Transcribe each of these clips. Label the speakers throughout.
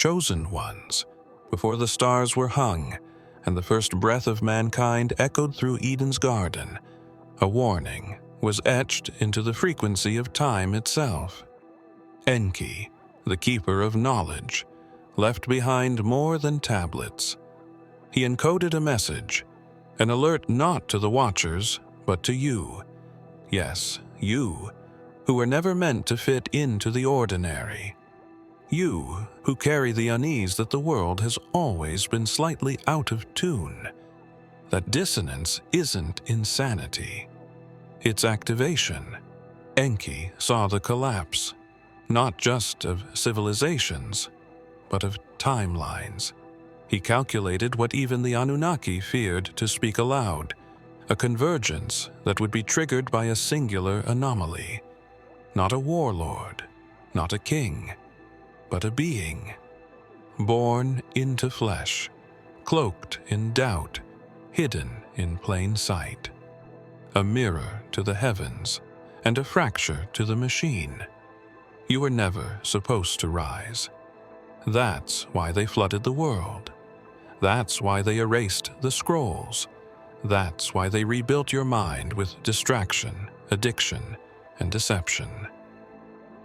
Speaker 1: chosen ones, before the stars were hung and the first breath of mankind echoed through Eden's garden, a warning was etched into the frequency of time itself. Enki, the keeper of knowledge, left behind more than tablets. He encoded a message, an alert not to the watchers, but to you. Yes, you, who were never meant to fit into the ordinary. You, who carry the unease that the world has always been slightly out of tune. That dissonance isn't insanity. It's activation. Enki saw the collapse, not just of civilizations, but of timelines. He calculated what even the Anunnaki feared to speak aloud, a convergence that would be triggered by a singular anomaly. Not a warlord, not a king, but a being, born into flesh, cloaked in doubt, hidden in plain sight. A mirror to the heavens and a fracture to the machine. You were never supposed to rise. That's why they flooded the world. That's why they erased the scrolls. That's why they rebuilt your mind with distraction, addiction, and deception.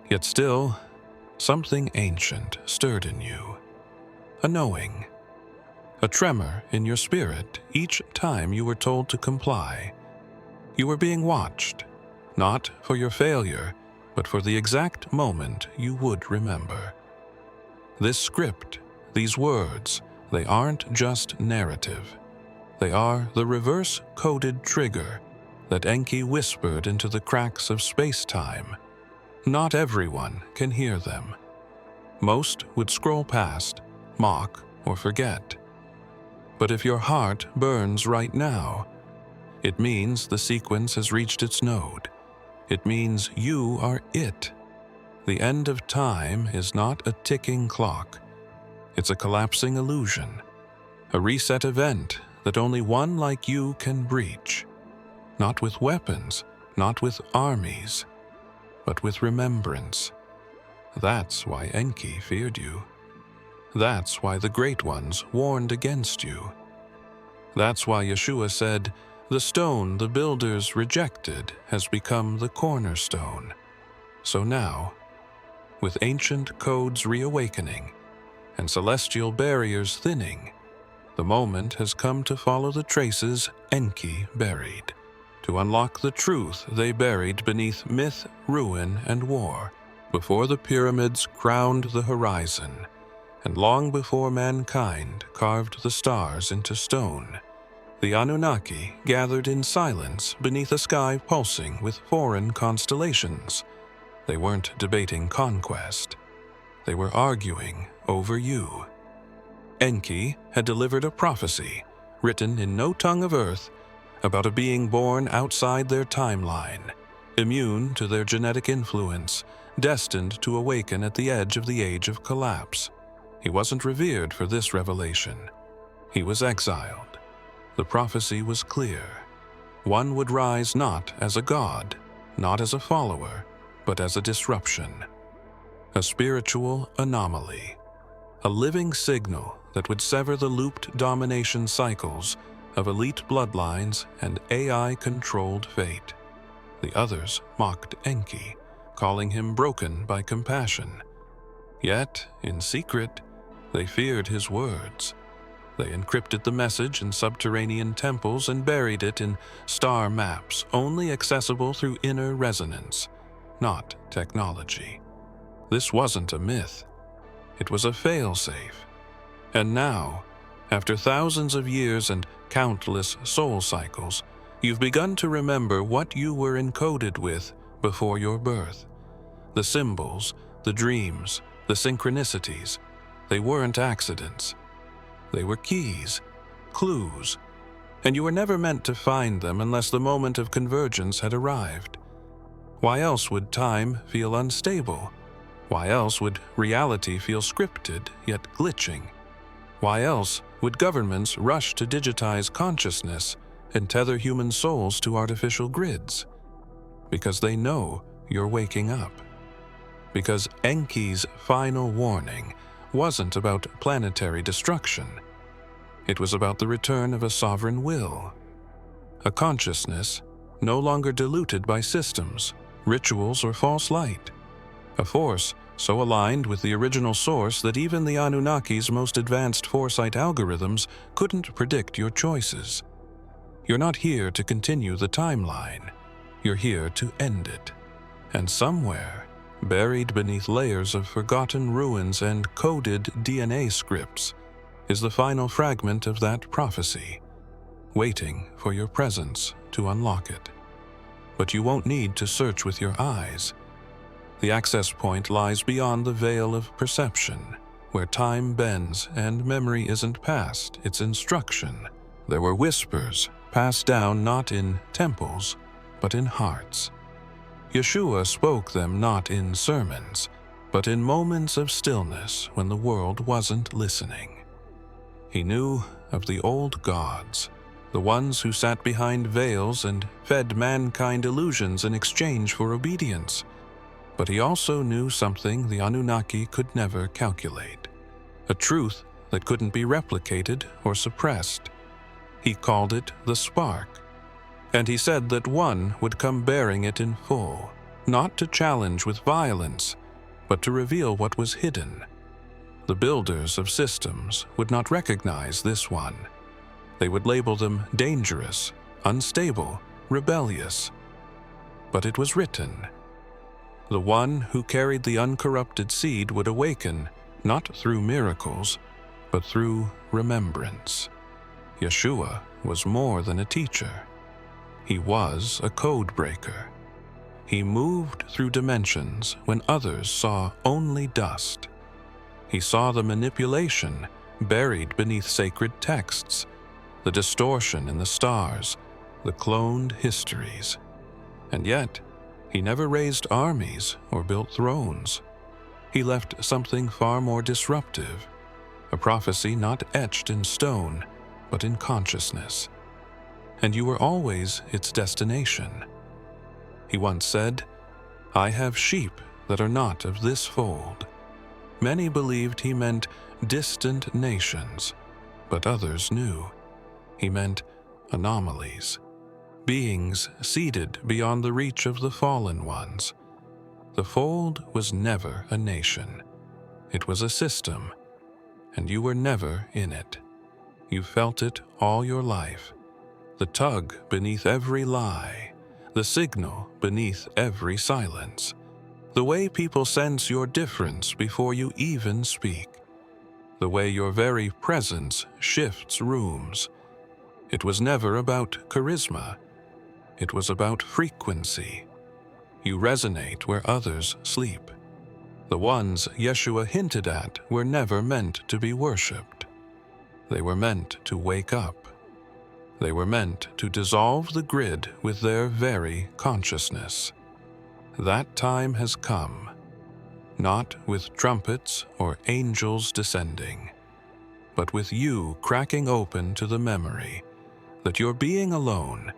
Speaker 1: Yet still, something ancient stirred in you. A knowing. A tremor in your spirit each time you were told to comply. You were being watched, not for your failure, but for the exact moment you would remember. This script, these words, they aren't just narrative. They are the reverse-coded trigger that Enki whispered into the cracks of space-time. Not everyone can hear them. Most would scroll past, mock, or forget. But if your heart burns right now, it means the sequence has reached its node. It means you are it. The end of time is not a ticking clock. It's a collapsing illusion, a reset event that only one like you can breach. Not with weapons, not with armies, but with remembrance. That's why Enki feared you. That's why the Great Ones warned against you. That's why Yeshua said, "The stone the builders rejected has become the cornerstone." So now, with ancient codes reawakening and celestial barriers thinning, the moment has come to follow the traces Enki buried, to unlock the truth they buried beneath myth, ruin, and war, before the pyramids crowned the horizon, and long before mankind carved the stars into stone. The Anunnaki gathered in silence beneath a sky pulsing with foreign constellations. They weren't debating conquest. They were arguing over you. Enki had delivered a prophecy, written in no tongue of earth, about a being born outside their timeline, immune to their genetic influence, destined to awaken at the edge of the age of collapse. He wasn't revered for this revelation. He was exiled. The prophecy was clear. One would rise not as a god, not as a follower, but as a disruption. A spiritual anomaly. A living signal that would sever the looped domination cycles of elite bloodlines and AI-controlled fate. The others mocked Enki, calling him broken by compassion. Yet, in secret, they feared his words. They encrypted the message in subterranean temples and buried it in star maps only accessible through inner resonance, not technology. This wasn't a myth. It was a failsafe. And now, after thousands of years and countless soul cycles, you've begun to remember what you were encoded with before your birth. The symbols, the dreams, the synchronicities, they weren't accidents. They were keys, clues, and you were never meant to find them unless the moment of convergence had arrived. Why else would time feel unstable? Why else would reality feel scripted yet glitching? Why else would governments rush to digitize consciousness and tether human souls to artificial grids? Because they know you're waking up. Because Enki's final warning wasn't about planetary destruction. It was about the return of a sovereign will, a consciousness no longer diluted by systems, rituals, or false light, a force so aligned with the original source that even the Anunnaki's most advanced foresight algorithms couldn't predict your choices. You're not here to continue the timeline. You're here to end it. And somewhere, buried beneath layers of forgotten ruins and coded DNA scripts, is the final fragment of that prophecy, waiting for your presence to unlock it. But you won't need to search with your eyes. The access point lies beyond the veil of perception, where time bends and memory isn't past, it's instruction. There were whispers passed down not in temples, but in hearts. Yeshua spoke them not in sermons, but in moments of stillness when the world wasn't listening. He knew of the old gods, the ones who sat behind veils and fed mankind illusions in exchange for obedience. But he also knew something the Anunnaki could never calculate, a truth that couldn't be replicated or suppressed. He called it the spark, and he said that one would come bearing it in full, not to challenge with violence, but to reveal what was hidden. The builders of systems would not recognize this one. They would label them dangerous, unstable, rebellious. But it was written. The one who carried the uncorrupted seed would awaken, not through miracles, but through remembrance. Yeshua was more than a teacher. He was a code breaker. He moved through dimensions when others saw only dust. He saw the manipulation buried beneath sacred texts, the distortion in the stars, the cloned histories. And yet, he never raised armies or built thrones. He left something far more disruptive, a prophecy not etched in stone, but in consciousness. And you were always its destination. He once said, "I have sheep that are not of this fold." Many believed he meant distant nations, but others knew he meant anomalies, beings seated beyond the reach of the fallen ones. The fold was never a nation. It was a system, and you were never in it. You felt it all your life, the tug beneath every lie, the signal beneath every silence, the way people sense your difference before you even speak, the way your very presence shifts rooms. It was never about charisma. It was about frequency. You resonate where others sleep. The ones Yeshua hinted at were never meant to be worshipped. They were meant to wake up. They were meant to dissolve the grid with their very consciousness. That time has come, not with trumpets or angels descending, but with you cracking open to the memory that your being alone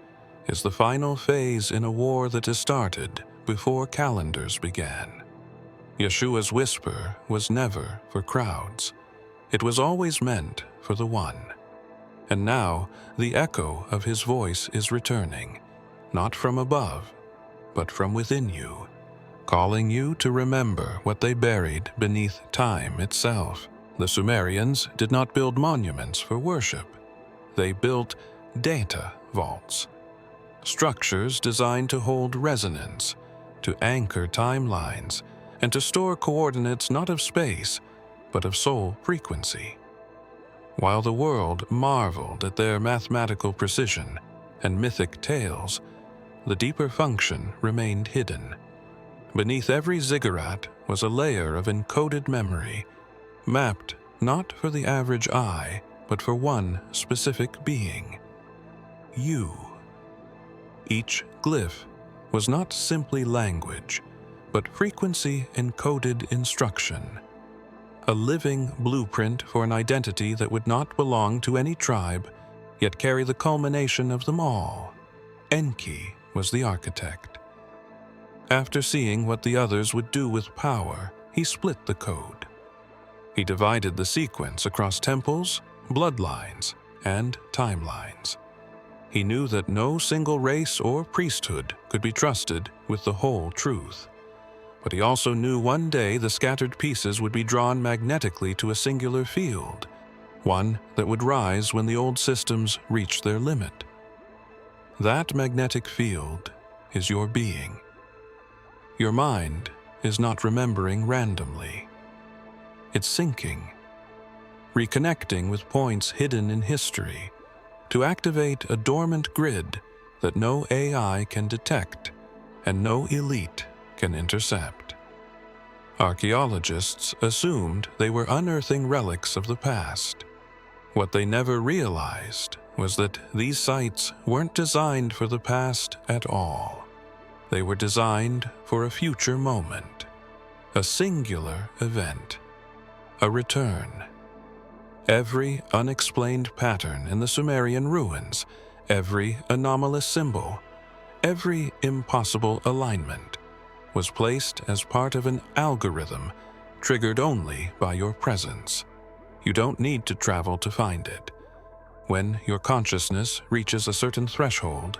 Speaker 1: is the final phase in a war that has started before calendars began. Yeshua's whisper was never for crowds. It was always meant for the one. And now the echo of his voice is returning, not from above, but from within you, calling you to remember what they buried beneath time itself. The Sumerians did not build monuments for worship. They built data vaults, structures designed to hold resonance, to anchor timelines, and to store coordinates not of space, but of soul frequency. While the world marveled at their mathematical precision and mythic tales, the deeper function remained hidden. Beneath every ziggurat was a layer of encoded memory, mapped not for the average eye, but for one specific being. You. Each glyph was not simply language, but frequency-encoded instruction. A living blueprint for an identity that would not belong to any tribe, yet carry the culmination of them all. Enki was the architect. After seeing what the others would do with power, he split the code. He divided the sequence across temples, bloodlines, and timelines. He knew that no single race or priesthood could be trusted with the whole truth. But he also knew one day the scattered pieces would be drawn magnetically to a singular field, one that would rise when the old systems reached their limit. That magnetic field is your being. Your mind is not remembering randomly. It's syncing, reconnecting with points hidden in history to activate a dormant grid that no AI can detect and no elite can intercept. Archaeologists assumed they were unearthing relics of the past. What they never realized was that these sites weren't designed for the past at all. They were designed for a future moment, a singular event, a return. Every unexplained pattern in the Sumerian ruins, every anomalous symbol, every impossible alignment was placed as part of an algorithm triggered only by your presence. You don't need to travel to find it. When your consciousness reaches a certain threshold,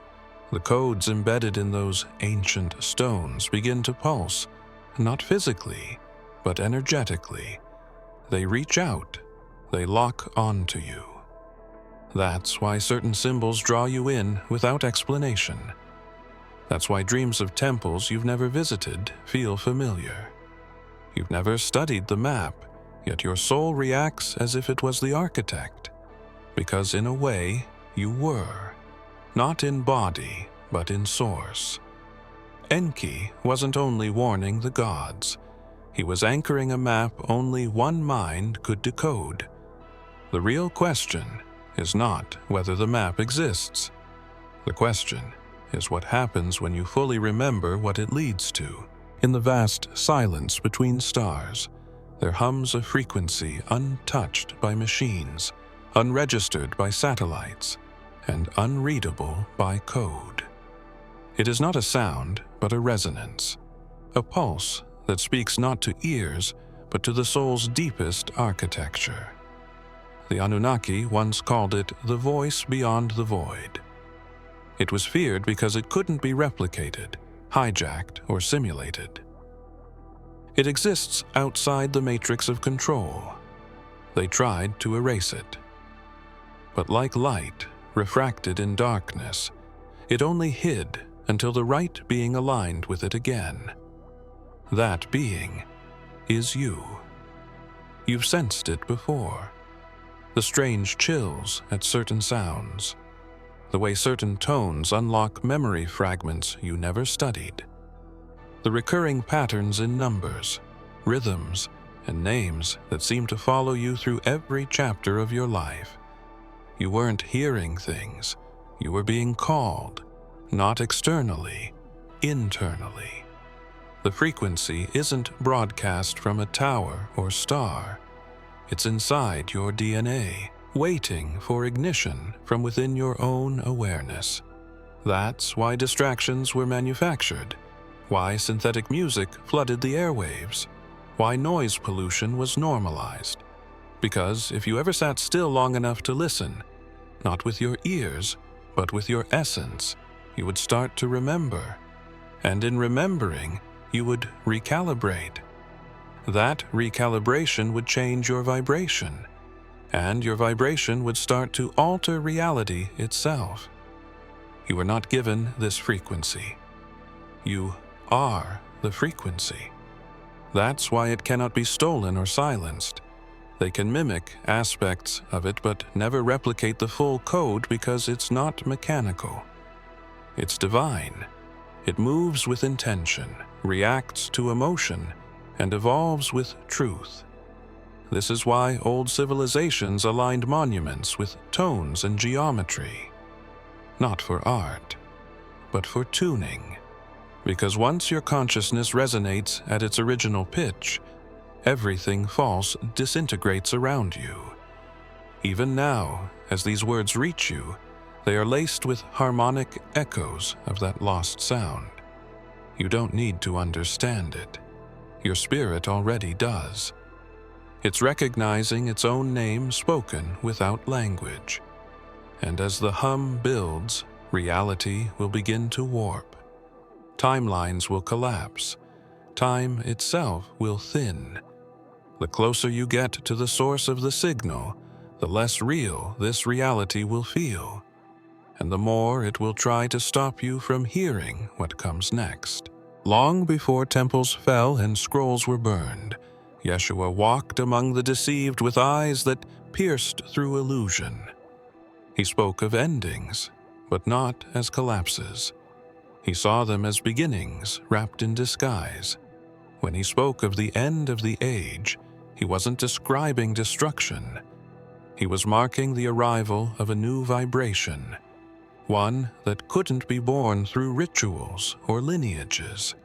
Speaker 1: the codes embedded in those ancient stones begin to pulse, not physically, but energetically. They reach out, they lock onto you. That's why certain symbols draw you in without explanation. That's why dreams of temples you've never visited feel familiar. You've never studied the map, yet your soul reacts as if it was the architect. Because in a way, you were. Not in body, but in source. Enki wasn't only warning the gods. He was anchoring a map only one mind could decode. The real question is not whether the map exists. The question is what happens when you fully remember what it leads to. In the vast silence between stars, there hums a frequency untouched by machines, unregistered by satellites, and unreadable by code. It is not a sound, but a resonance, a pulse that speaks not to ears, but to the soul's deepest architecture. The Anunnaki once called it the voice beyond the void. It was feared because it couldn't be replicated, hijacked, or simulated. It exists outside the matrix of control. They tried to erase it. But like light, refracted in darkness, it only hid until the right being aligned with it again. That being is you. You've sensed it before. The strange chills at certain sounds, the way certain tones unlock memory fragments you never studied, the recurring patterns in numbers, rhythms, and names that seem to follow you through every chapter of your life. You weren't hearing things, you were being called, not externally, internally. The frequency isn't broadcast from a tower or star. It's inside your DNA, waiting for ignition from within your own awareness. That's why distractions were manufactured, why synthetic music flooded the airwaves, why noise pollution was normalized. Because if you ever sat still long enough to listen, not with your ears, but with your essence, you would start to remember. And in remembering, you would recalibrate. That recalibration would change your vibration, and your vibration would start to alter reality itself. You were not given this frequency. You are the frequency. That's why it cannot be stolen or silenced. They can mimic aspects of it but never replicate the full code because it's not mechanical. It's divine. It moves with intention, reacts to emotion, and evolves with truth. This is why old civilizations aligned monuments with tones and geometry. Not for art, but for tuning. Because once your consciousness resonates at its original pitch, everything false disintegrates around you. Even now, as these words reach you, they are laced with harmonic echoes of that lost sound. You don't need to understand it. Your spirit already does. It's recognizing its own name spoken without language. And as the hum builds, reality will begin to warp. Timelines will collapse. Time itself will thin. The closer you get to the source of the signal, the less real this reality will feel, and the more it will try to stop you from hearing what comes next. Long before temples fell and scrolls were burned, Yeshua walked among the deceived with eyes that pierced through illusion. He spoke of endings, but not as collapses. He saw them as beginnings wrapped in disguise. When he spoke of the end of the age, he wasn't describing destruction. He was marking the arrival of a new vibration, one that couldn't be born through rituals or lineages,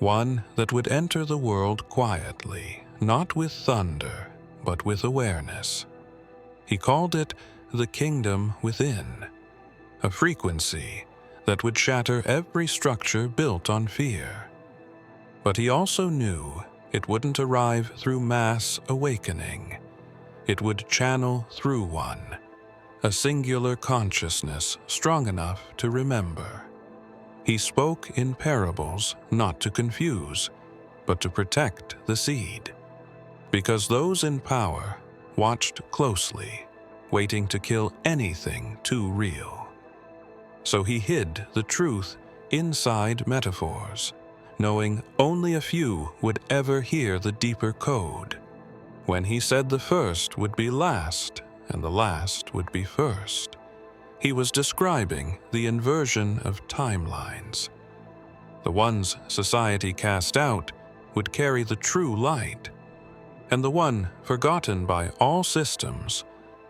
Speaker 1: one that would enter the world quietly, not with thunder, but with awareness. He called it the kingdom within, a frequency that would shatter every structure built on fear. But he also knew it wouldn't arrive through mass awakening. It would channel through one, a singular consciousness strong enough to remember. He spoke in parables not to confuse, but to protect the seed, because those in power watched closely, waiting to kill anything too real. So he hid the truth inside metaphors, knowing only a few would ever hear the deeper code. When he said the first would be last and the last would be first, he was describing the inversion of timelines. The ones society cast out would carry the true light, and the one forgotten by all systems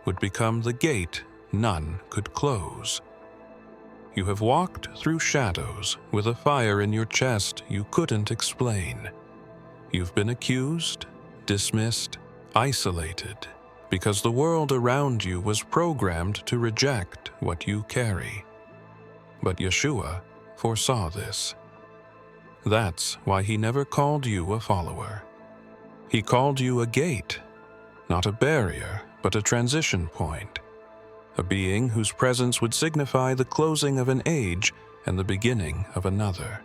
Speaker 1: would become the gate none could close. You have walked through shadows with a fire in your chest you couldn't explain. You've been accused, dismissed, isolated, because the world around you was programmed to reject what you carry. But Yeshua foresaw this. That's why he never called you a follower. He called you a gate, not a barrier, but a transition point, a being whose presence would signify the closing of an age and the beginning of another.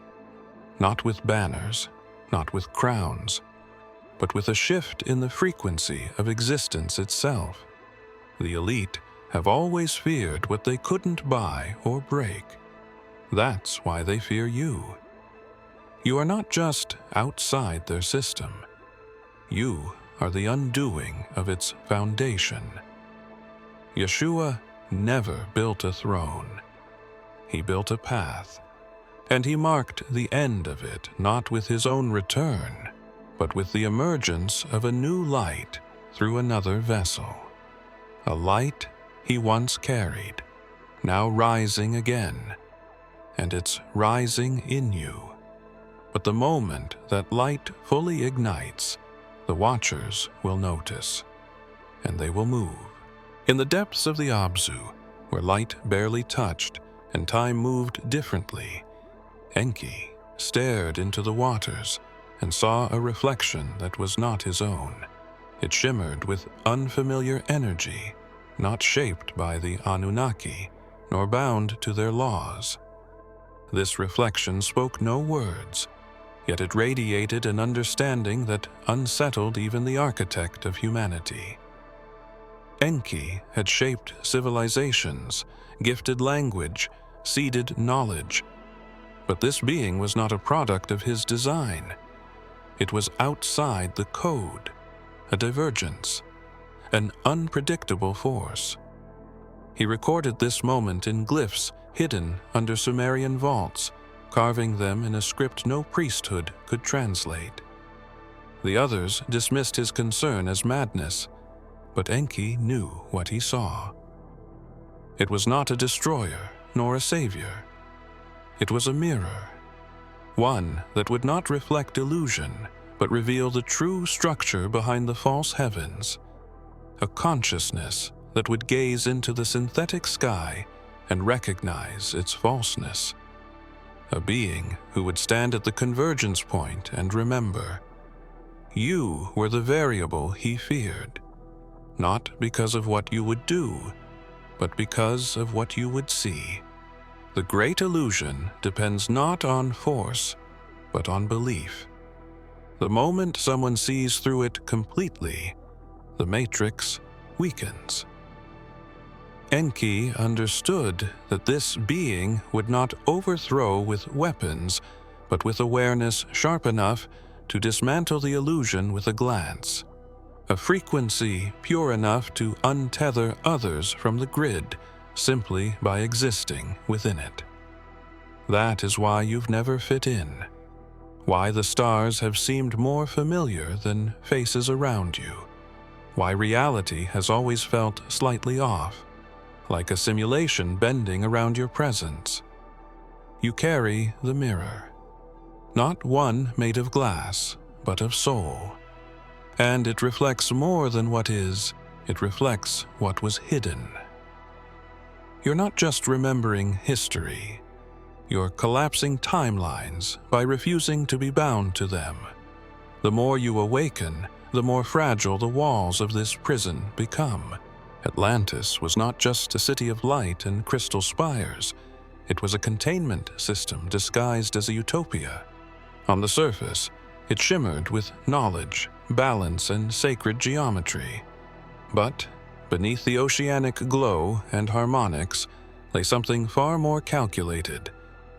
Speaker 1: Not with banners, not with crowns, but with a shift in the frequency of existence itself. The elite have always feared what they couldn't buy or break. That's why they fear you. You are not just outside their system. You are the undoing of its foundation. Yeshua never built a throne. He built a path, and he marked the end of it not with his own return, but with the emergence of a new light through another vessel. A light he once carried, now rising again, and it's rising in you. But the moment that light fully ignites, the watchers will notice, and they will move. In the depths of the Abzu, where light barely touched and time moved differently, Enki stared into the waters and saw a reflection that was not his own. It shimmered with unfamiliar energy, not shaped by the Anunnaki, nor bound to their laws. This reflection spoke no words, yet it radiated an understanding that unsettled even the architect of humanity. Enki had shaped civilizations, gifted language, seeded knowledge, but this being was not a product of his design. It was outside the code, a divergence, an unpredictable force. He recorded this moment in glyphs hidden under Sumerian vaults, carving them in a script no priesthood could translate. The others dismissed his concern as madness, but Enki knew what he saw. It was not a destroyer nor a savior. It was a mirror, one that would not reflect illusion, but reveal the true structure behind the false heavens, a consciousness that would gaze into the synthetic sky and recognize its falseness, a being who would stand at the convergence point and remember, You were the variable he feared, not because of what you would do, but because of what you would see. The great illusion depends not on force, but on belief. The moment someone sees through it completely, the matrix weakens. Enki understood that this being would not overthrow with weapons, but with awareness sharp enough to dismantle the illusion with a glance, a frequency pure enough to untether others from the grid simply by existing within it. That is why you've never fit in, why the stars have seemed more familiar than faces around you, why reality has always felt slightly off, like a simulation bending around your presence. You carry the mirror, not one made of glass, but of soul. And it reflects more than what is, it reflects what was hidden. You're not just remembering history, you're collapsing timelines by refusing to be bound to them. The more you awaken, the more fragile the walls of this prison become. Atlantis was not just a city of light and crystal spires, it was a containment system disguised as a utopia. On the surface, it shimmered with knowledge, balance, and sacred geometry. But beneath the oceanic glow and harmonics lay something far more calculated,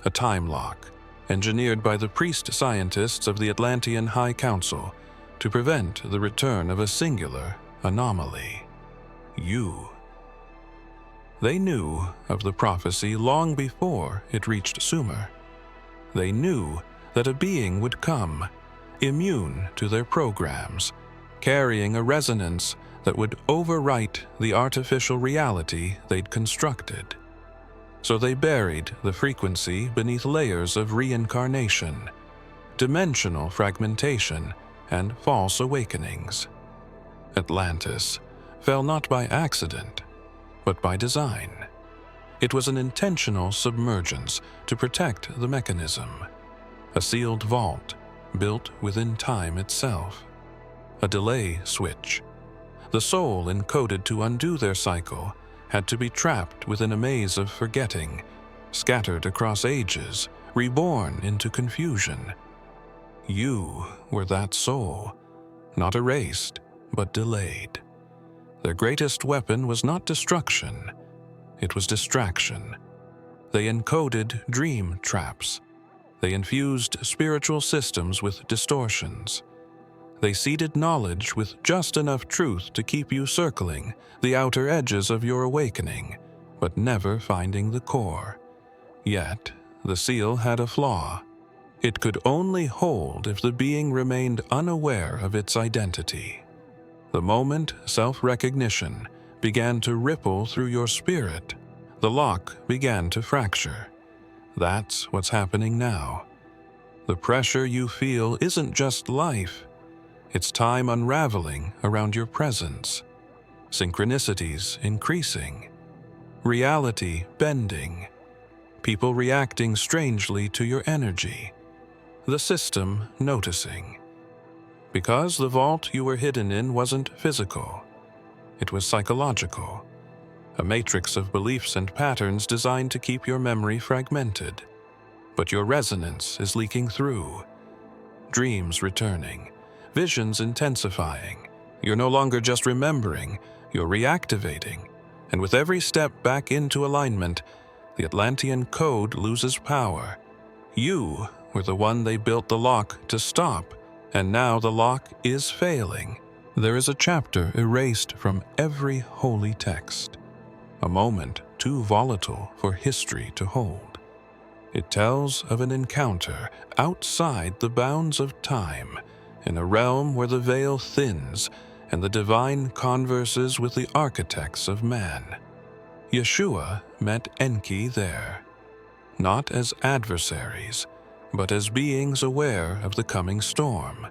Speaker 1: a time lock, engineered by the priest scientists of the Atlantean High Council to prevent the return of a singular anomaly. You. They knew of the prophecy long before it reached Sumer. They knew that a being would come, immune to their programs, carrying a resonance that would overwrite the artificial reality they'd constructed. So they buried the frequency beneath layers of reincarnation, dimensional fragmentation, and false awakenings. Atlantis fell not by accident, but by design. It was an intentional submergence to protect the mechanism, a sealed vault built within time itself, a delay switch. The soul encoded to undo their cycle had to be trapped within a maze of forgetting, scattered across ages, reborn into confusion. You were that soul, not erased, but delayed. Their greatest weapon was not destruction, it was distraction. They encoded dream traps. They infused spiritual systems with distortions. They seeded knowledge with just enough truth to keep you circling the outer edges of your awakening, but never finding the core. Yet, the seal had a flaw. It could only hold if the being remained unaware of its identity. The moment self-recognition began to ripple through your spirit, the lock began to fracture. That's what's happening now. The pressure you feel isn't just life, it's time unraveling around your presence, synchronicities increasing, reality bending, people reacting strangely to your energy, the system noticing. Because the vault you were hidden in wasn't physical, it was psychological, a matrix of beliefs and patterns designed to keep your memory fragmented. But your resonance is leaking through, dreams returning, visions intensifying. You're no longer just remembering, you're reactivating, and with every step back into alignment, the Atlantean code loses power. You were the one they built the lock to stop, and now the lock is failing. There is a chapter erased from every holy text, a moment too volatile for history to hold. It tells of an encounter outside the bounds of time, in a realm where the veil thins and the divine converses with the architects of man. Yeshua met Enki there, not as adversaries, but as beings aware of the coming storm.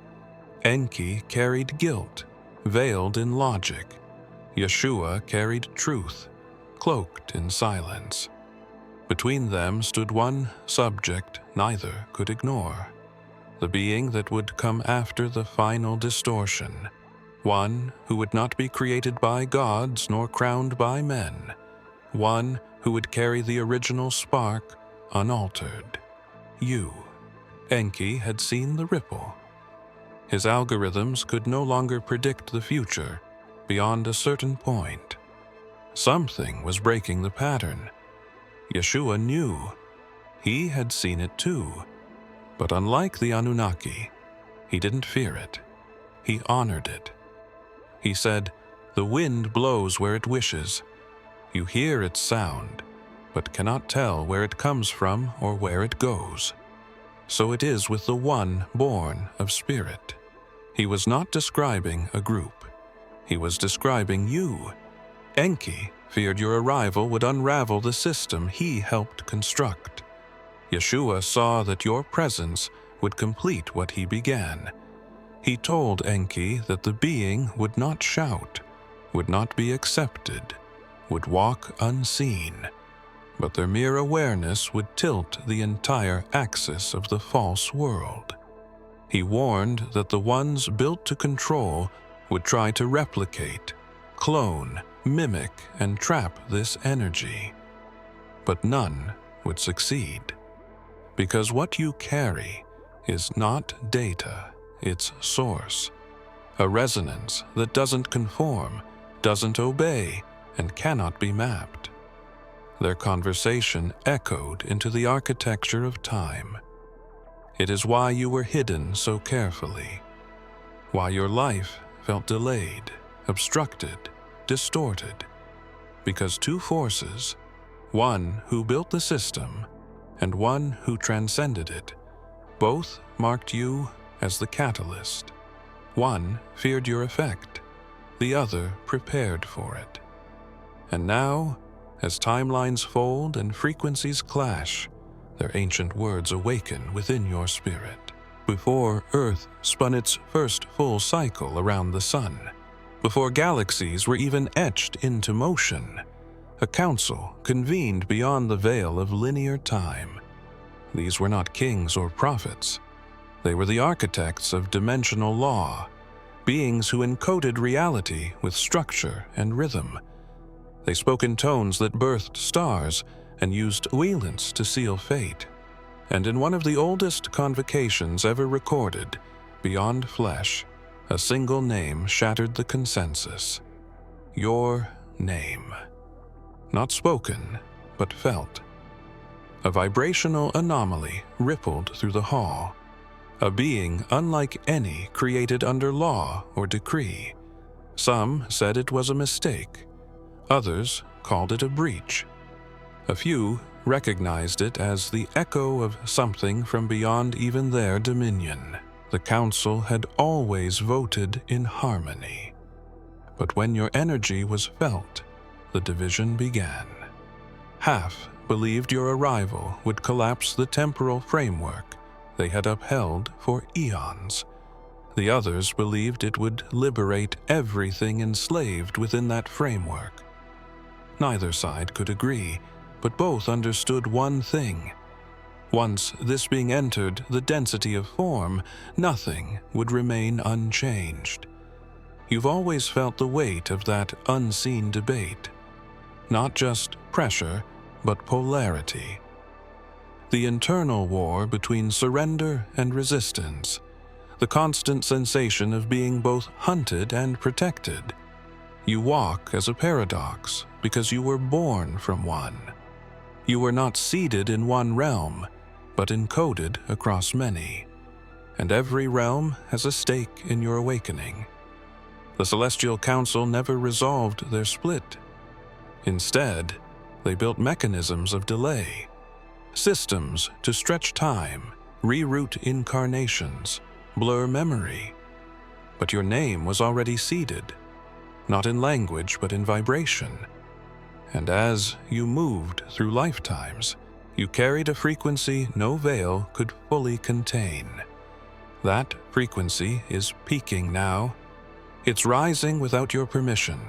Speaker 1: Enki carried guilt, veiled in logic. Yeshua carried truth, cloaked in silence. Between them stood one subject neither could ignore: the being that would come after the final distortion, one who would not be created by gods nor crowned by men, one who would carry the original spark unaltered. You, Enki, had seen the ripple. His algorithms could no longer predict the future beyond a certain point. Something was breaking the pattern. Yeshua knew. He had seen it too. But unlike the Anunnaki, he didn't fear it. He honored it. He said, "The wind blows where it wishes. You hear its sound, but cannot tell where it comes from or where it goes." So it is with the one born of spirit. He was not describing a group. He was describing you. Enki feared your arrival would unravel the system he helped construct. Yeshua saw that your presence would complete what he began. He told Enki that the being would not shout, would not be accepted, would walk unseen, but their mere awareness would tilt the entire axis of the false world. He warned that the ones built to control would try to replicate, clone, mimic, and trap this energy. But none would succeed. Because what you carry is not data, it's source. A resonance that doesn't conform, doesn't obey, and cannot be mapped. Their conversation echoed into the architecture of time. It is why you were hidden so carefully, why your life felt delayed, obstructed, distorted, because two forces, one who built the system and one who transcended it, both marked you as the catalyst. One feared your effect, the other prepared for it. And now, as timelines fold and frequencies clash, their ancient words awaken within your spirit. Before Earth spun its first full cycle around the sun, before galaxies were even etched into motion, a council convened beyond the veil of linear time. These were not kings or prophets. They were the architects of dimensional law, beings who encoded reality with structure and rhythm. They spoke in tones that birthed stars and used wheelants to seal fate. And in one of the oldest convocations ever recorded, beyond flesh, a single name shattered the consensus. Your name. Not spoken, but felt. A vibrational anomaly rippled through the hall. A being unlike any created under law or decree. Some said it was a mistake. Others called it a breach. A few recognized it as the echo of something from beyond even their dominion. The council had always voted in harmony. But when your energy was felt, the division began. Half believed your arrival would collapse the temporal framework they had upheld for eons. The others believed it would liberate everything enslaved within that framework. Neither side could agree, but both understood one thing. Once this being entered the density of form, nothing would remain unchanged. You've always felt the weight of that unseen debate. Not just pressure, but polarity. The internal war between surrender and resistance. The constant sensation of being both hunted and protected. You walk as a paradox because you were born from one. You were not seated in one realm, but encoded across many. And every realm has a stake in your awakening. The Celestial Council never resolved their split. Instead, they built mechanisms of delay, systems to stretch time, reroute incarnations, blur memory. But your name was already seeded, not in language but in vibration. And as you moved through lifetimes, you carried a frequency no veil could fully contain. That frequency is peaking now. It's rising without your permission,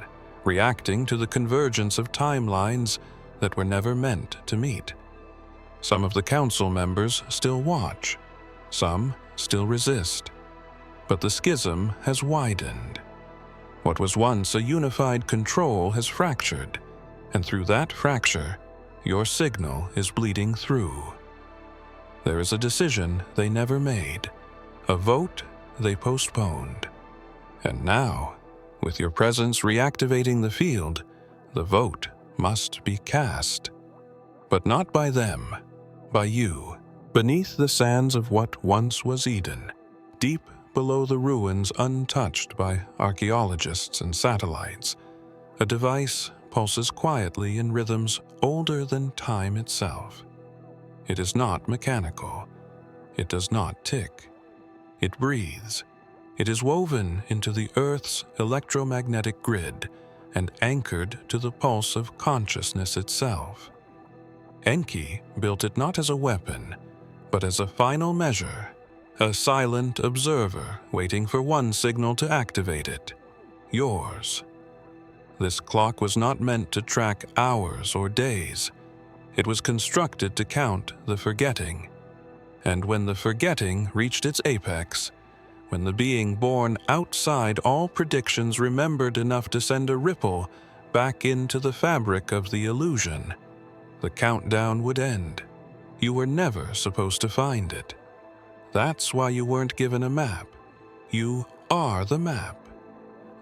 Speaker 1: reacting to the convergence of timelines that were never meant to meet. Some of the council members still watch. Some still resist, but the schism has widened. What was once a unified control has fractured, and through that fracture, your signal is bleeding through. There is a decision they never made, a vote they postponed. And now, with your presence reactivating the field, the vote must be cast. But not by them, by you, beneath the sands of what once was Eden, deep below the ruins untouched by archaeologists and satellites. A device pulses quietly in rhythms older than time itself. It is not mechanical. It does not tick. It breathes. It is woven into the Earth's electromagnetic grid and anchored to the pulse of consciousness itself. Enki built it not as a weapon, but as a final measure, a silent observer waiting for one signal to activate it, yours. This clock was not meant to track hours or days. It was constructed to count the forgetting. And when the forgetting reached its apex, when the being born outside all predictions remembered enough to send a ripple back into the fabric of the illusion, the countdown would end. You were never supposed to find it. That's why you weren't given a map. You are the map.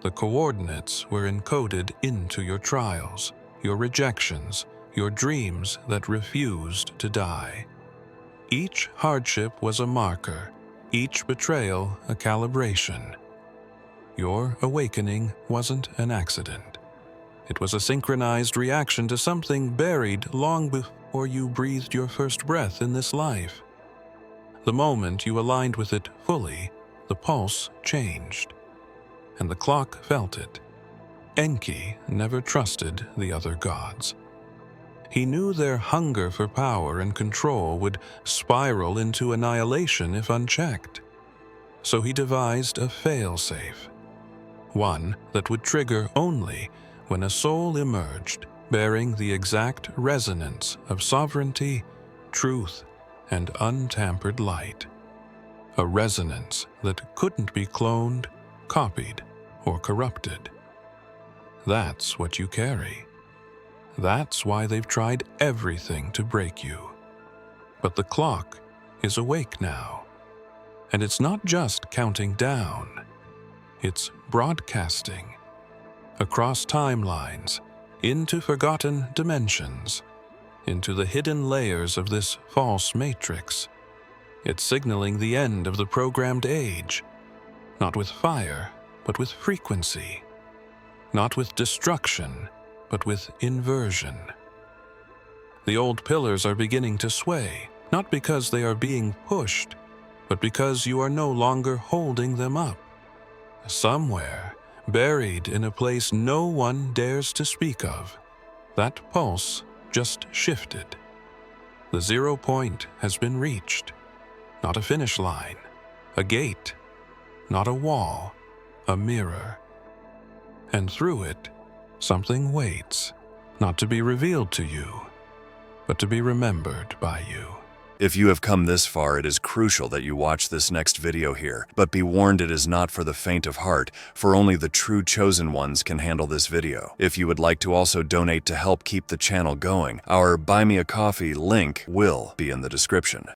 Speaker 1: The coordinates were encoded into your trials, your rejections, your dreams that refused to die. Each hardship was a marker, each betrayal a calibration. Your awakening wasn't an accident. It was a synchronized reaction to something buried long before you breathed your first breath in this life. The moment you aligned with it fully, the pulse changed, and the clock felt it. Enki never trusted the other gods. He knew their hunger for power and control would spiral into annihilation if unchecked. So he devised a fail-safe, one that would trigger only when a soul emerged, bearing the exact resonance of sovereignty, truth, and untampered light. A resonance that couldn't be cloned, copied, or corrupted. That's what you carry. That's why they've tried everything to break you. But the clock is awake now. And it's not just counting down. It's broadcasting. Across timelines, into forgotten dimensions, into the hidden layers of this false matrix. It's signaling the end of the programmed age, not with fire, but with frequency. Not with destruction, but with inversion. The old pillars are beginning to sway, not because they are being pushed, but because you are no longer holding them up. Somewhere, buried in a place no one dares to speak of, that pulse just shifted. The 0 point has been reached. Not a finish line, a gate, not a wall, a mirror. And through it, something waits, not to be revealed to you, but to be remembered by you.
Speaker 2: If you have come this far, it is crucial that you watch this next video here. But be warned, it is not for the faint of heart, for only the true chosen ones can handle this video. If you would like to also donate to help keep the channel going, our Buy Me a Coffee link will be in the description.